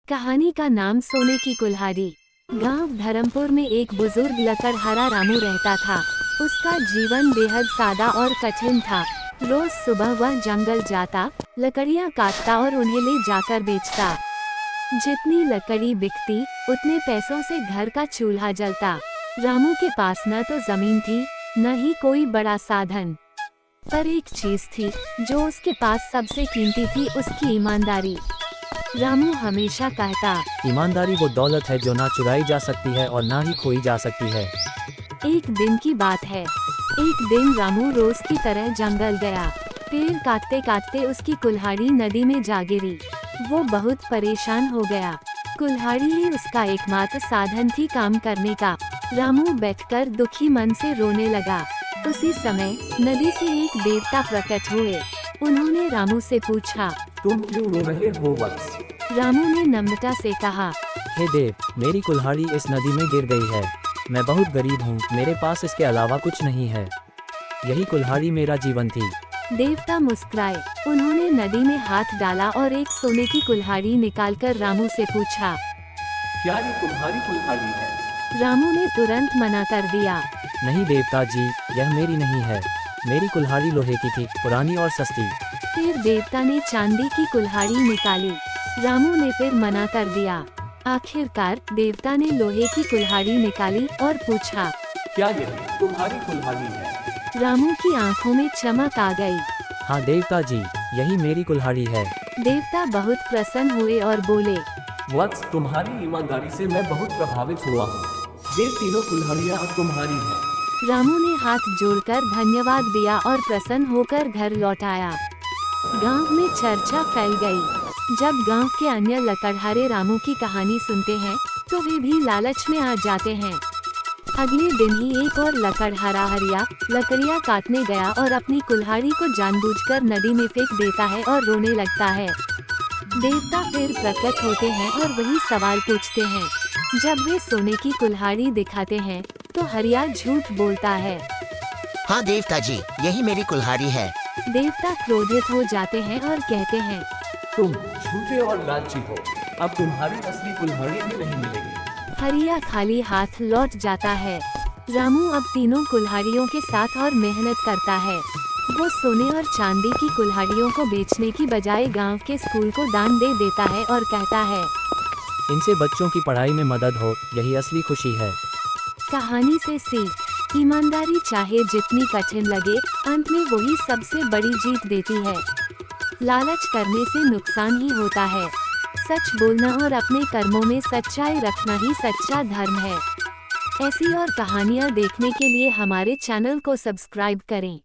कहानी का नाम सोने की कुल्हाड़ी। गांव धर्मपुर में एक बुजुर्ग लकड़हारा रामू रहता था। उसका जीवन बेहद सादा और कठिन था। रोज सुबह वह जंगल जाता, लकड़ियां काटता और उन्हें ले जाकर बेचता। जितनी लकड़ी बिकती, उतने पैसों से घर का चूल्हा जलता। रामू के पास न तो जमीन थी, न ही कोई बड़ा साधन, पर एक चीज थी जो उसके पास सबसे कीमती थी, उसकी ईमानदारी। रामू हमेशा कहता, ईमानदारी वो दौलत है जो ना चुराई जा सकती है और ना ही खोई जा सकती है। एक दिन की बात है। एक दिन रामू रोज की तरह जंगल गया। पेड़ काटते काटते उसकी कुल्हाड़ी नदी में जा गिरी। वो बहुत परेशान हो गया। कुल्हाड़ी ही उसका एकमात्र साधन थी काम करने का। रामू बैठकर दुखी मन से रोने लगा। उसी समय नदी से एक देवता प्रकट हुए। उन्होंने रामू से पूछा, तुम क्यों रो रहे हो वत्स? रामू ने नम्रता से कहा, हे देव, मेरी कुल्हाड़ी इस नदी में गिर गई है। मैं बहुत गरीब हूँ, मेरे पास इसके अलावा कुछ नहीं है। यही कुल्हाड़ी मेरा जीवन थी। देवता मुस्कुराए। उन्होंने नदी में हाथ डाला और एक सोने की कुल्हाड़ी निकालकर रामू से पूछा, क्या ये तुम्हारी कुल्हाड़ी है? रामू ने तुरंत मना कर दिया। नहीं देवता जी, यह मेरी नहीं है। मेरी कुल्हाड़ी लोहे की थी, पुरानी और सस्ती। फिर देवता ने चांदी की कुल्हाड़ी निकाली। रामू ने फिर मना कर दिया। आखिरकार देवता ने लोहे की कुल्हाड़ी निकाली और पूछा, क्या ये तुम्हारी कुल्हाड़ी है? रामू की आंखों में चमक आ गई। हाँ देवता जी, यही मेरी कुल्हाड़ी है। देवता बहुत प्रसन्न हुए और बोले, वत्स, तुम्हारी ईमानदारी से मैं बहुत प्रभावित हुआ हूँ। ये तीनों कुल्हाड़ियाँ अब तुम्हारी हैं। रामू ने हाथ जोड़कर धन्यवाद दिया और प्रसन्न होकर घर लौट आया। गांव में चर्चा फैल गई। जब गांव के अन्य लकड़हारे रामू की कहानी सुनते हैं, तो वे भी लालच में आ जाते हैं। अगले दिन ही एक और लकड़हारा हरिया लकड़ियां काटने गया और अपनी कुल्हाड़ी को जानबूझकर नदी में फेंक देता है और रोने लगता है। देवता फिर प्रकट होते हैं और वही सवाल पूछते हैं। जब वे सोने की कुल्हाड़ी दिखाते हैं, तो हरिया झूठ बोलता है। हाँ देवता जी, यही मेरी कुल्हाड़ी है। देवता क्रोधित हो जाते हैं और कहते हैं, तुम झूठे और लालची हो। अब तुम्हारी असली कुल्हाड़ी भी नहीं मिलेगी। हरिया खाली हाथ लौट जाता है। रामू अब तीनों कुल्हाड़ियों के साथ और मेहनत करता है। वो सोने और चांदी की कुल्हाड़ियों को बेचने की बजाय गांव के स्कूल को दान दे देता है और कहता है, इनसे बच्चों की पढ़ाई में मदद हो, यही असली खुशी है। कहानी से सीख, ईमानदारी चाहे जितनी कठिन लगे, अंत में वही सबसे बड़ी जीत देती है। लालच करने से नुकसान ही होता है। सच बोलना और अपने कर्मों में सच्चाई रखना ही सच्चा धर्म है। ऐसी और कहानियाँ देखने के लिए हमारे चैनल को सब्सक्राइब करें।